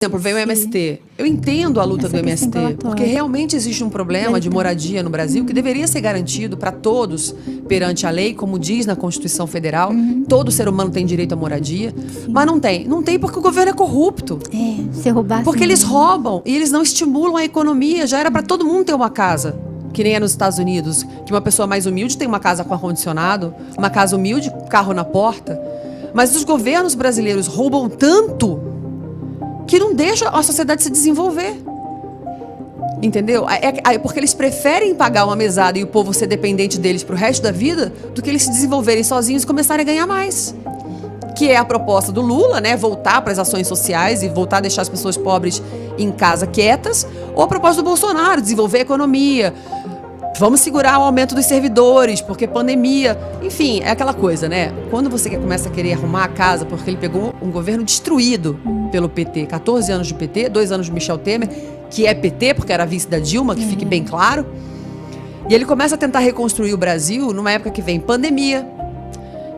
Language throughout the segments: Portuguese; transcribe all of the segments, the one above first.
Por exemplo, vem o MST. Eu entendo a luta do MST, porque realmente existe um problema de moradia no Brasil que deveria ser garantido para todos perante a lei, como diz na Constituição Federal. Todo ser humano tem direito à moradia, mas não tem. Não tem porque o governo é corrupto. Se roubar. Porque eles roubam e eles não estimulam a economia. Já era para todo mundo ter uma casa. Que nem é nos Estados Unidos, que uma pessoa mais humilde tem uma casa com ar-condicionado, uma casa humilde, carro na porta. Mas os governos brasileiros roubam tanto que não deixa a sociedade se desenvolver. Entendeu? É porque eles preferem pagar uma mesada e o povo ser dependente deles pro resto da vida do que eles se desenvolverem sozinhos e começarem a ganhar mais. Que é a proposta do Lula, né? Voltar para as ações sociais e voltar a deixar as pessoas pobres em casa quietas. Ou a proposta do Bolsonaro, desenvolver a economia. Vamos segurar o aumento dos servidores, porque pandemia... Enfim, é aquela coisa, né? Quando você começa a querer arrumar a casa, porque ele pegou um governo destruído pelo PT, 14 anos de PT, 2 anos de Michel Temer, que é PT, porque era vice da Dilma, que fique bem claro. E ele começa a tentar reconstruir o Brasil numa época que vem pandemia,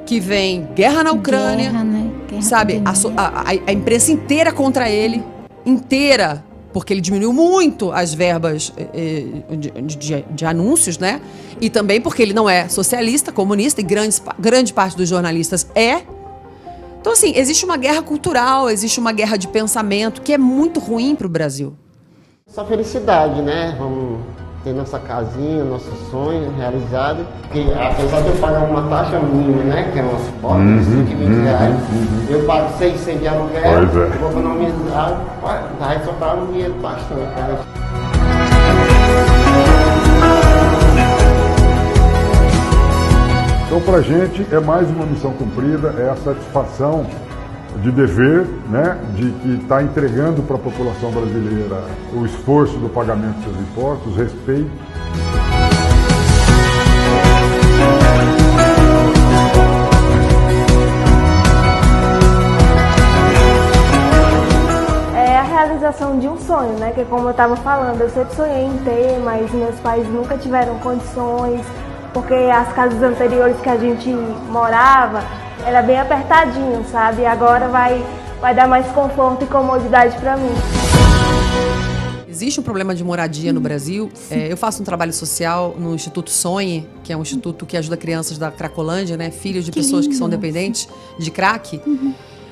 que vem guerra na Ucrânia, guerra, sabe? A imprensa inteira contra ele, inteira, porque ele diminuiu muito as verbas de anúncios, né? E também porque ele não é socialista, comunista, e grande parte dos jornalistas é. Então, assim, existe uma guerra cultural, existe uma guerra de pensamento que é muito ruim para o Brasil. Só felicidade, né? Vamos ter nossa casinha, nosso sonho realizado. E apesar de eu pagar uma taxa mínima, né? Que é umas portas de 120 reais, eu pago 600 de aluguel, vou economizar, vai sobrar um dinheiro bastante, né? Então, para a gente, é mais uma missão cumprida, é a satisfação de dever, né, de que está entregando para a população brasileira o esforço do pagamento dos seus impostos, respeito. É a realização de um sonho, né, que como eu estava falando, eu sempre sonhei em ter, mas meus pais nunca tiveram condições, porque as casas anteriores que a gente morava era bem apertadinho, sabe? Agora vai dar mais conforto e comodidade para mim. Existe um problema de moradia no Brasil. Eu faço um trabalho social no Instituto Sonhe, que é um instituto que ajuda crianças da Cracolândia, né? Filhos de pessoas que são dependentes de crack.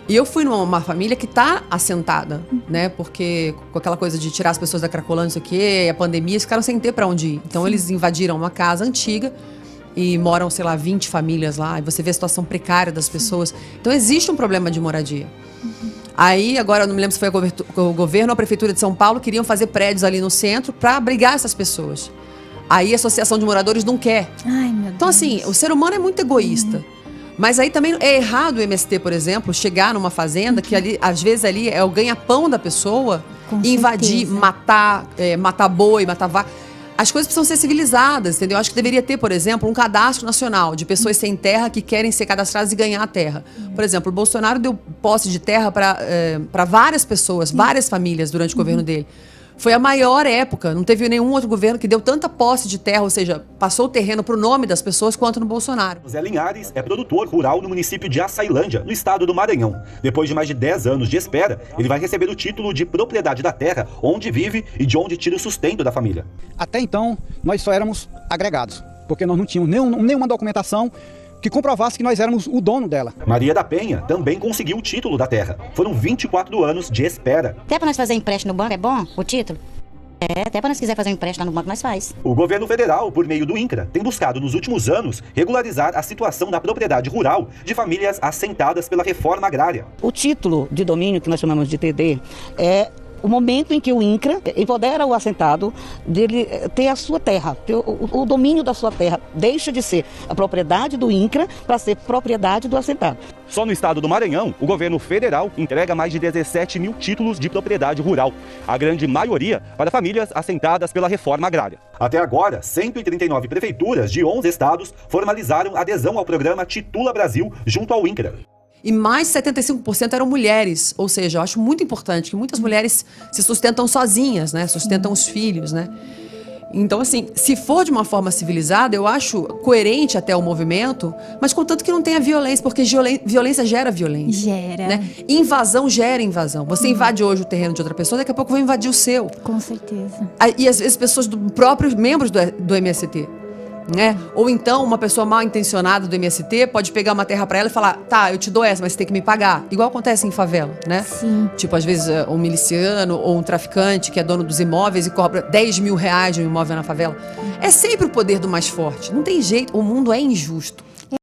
E eu fui numa família que está assentada, né? Porque com aquela coisa de tirar as pessoas da Cracolândia, não sei o quê, a pandemia, eles ficaram sem ter para onde ir. Então eles invadiram uma casa antiga e moram, sei lá, 20 famílias lá, e você vê a situação precária das pessoas. Então existe um problema de moradia. Aí, agora, eu não me lembro se foi o governo ou a Prefeitura de São Paulo, queriam fazer prédios ali no centro para abrigar essas pessoas. Aí a Associação de Moradores não quer. Ai, meu Deus. Então, assim, o ser humano é muito egoísta. Mas aí também é errado o MST, por exemplo, chegar numa fazenda que ali, às vezes ali é o ganha-pão da pessoa, e invadir, matar boi, matar vaca. As coisas precisam ser civilizadas, entendeu? Acho que deveria ter, por exemplo, um cadastro nacional de pessoas sem terra que querem ser cadastradas e ganhar a terra. Por exemplo, o Bolsonaro deu posse de terra para várias pessoas, várias famílias durante o governo dele. Foi a maior época, não teve nenhum outro governo que deu tanta posse de terra, ou seja, passou o terreno para o nome das pessoas quanto no Bolsonaro. José Linhares é produtor rural no município de Açailândia, no estado do Maranhão. Depois de mais de 10 anos de espera, ele vai receber o título de propriedade da terra, onde vive e de onde tira o sustento da família. Até então, nós só éramos agregados, porque nós não tínhamos nenhuma documentação que comprovasse que nós éramos o dono dela. Maria da Penha também conseguiu o título da terra. Foram 24 anos de espera. Até para nós fazer empréstimo no banco é bom, o título? Até para nós quiser fazer um empréstimo no banco, nós faz. O governo federal, por meio do INCRA, tem buscado nos últimos anos regularizar a situação da propriedade rural de famílias assentadas pela reforma agrária. O título de domínio, que nós chamamos de TD, é o momento em que o INCRA empodera o assentado dele ter a sua terra, ter o domínio da sua terra. Deixa de ser a propriedade do INCRA para ser propriedade do assentado. Só no estado do Maranhão, o governo federal entrega mais de 17 mil títulos de propriedade rural, a grande maioria para famílias assentadas pela reforma agrária. Até agora, 139 prefeituras de 11 estados formalizaram adesão ao programa Titula Brasil junto ao INCRA. E mais de 75% eram mulheres. Ou seja, eu acho muito importante que muitas mulheres se sustentam sozinhas, né? Sustentam os filhos, né? Então, assim, se for de uma forma civilizada, eu acho coerente até o movimento, mas contanto que não tenha violência, porque violência gera violência. Gera. Né? Invasão gera invasão. Você invade hoje o terreno de outra pessoa, daqui a pouco vai invadir o seu. Com certeza. E às vezes pessoas próprios membros do MST. Né? Ou então uma pessoa mal intencionada do MST pode pegar uma terra pra ela e falar: tá, eu te dou essa, mas você tem que me pagar. Igual acontece em favela, né? Sim. Tipo, às vezes um miliciano ou um traficante que é dono dos imóveis e cobra 10 mil reais de um imóvel na favela. É sempre o poder do mais forte. Não tem jeito, o mundo é injusto.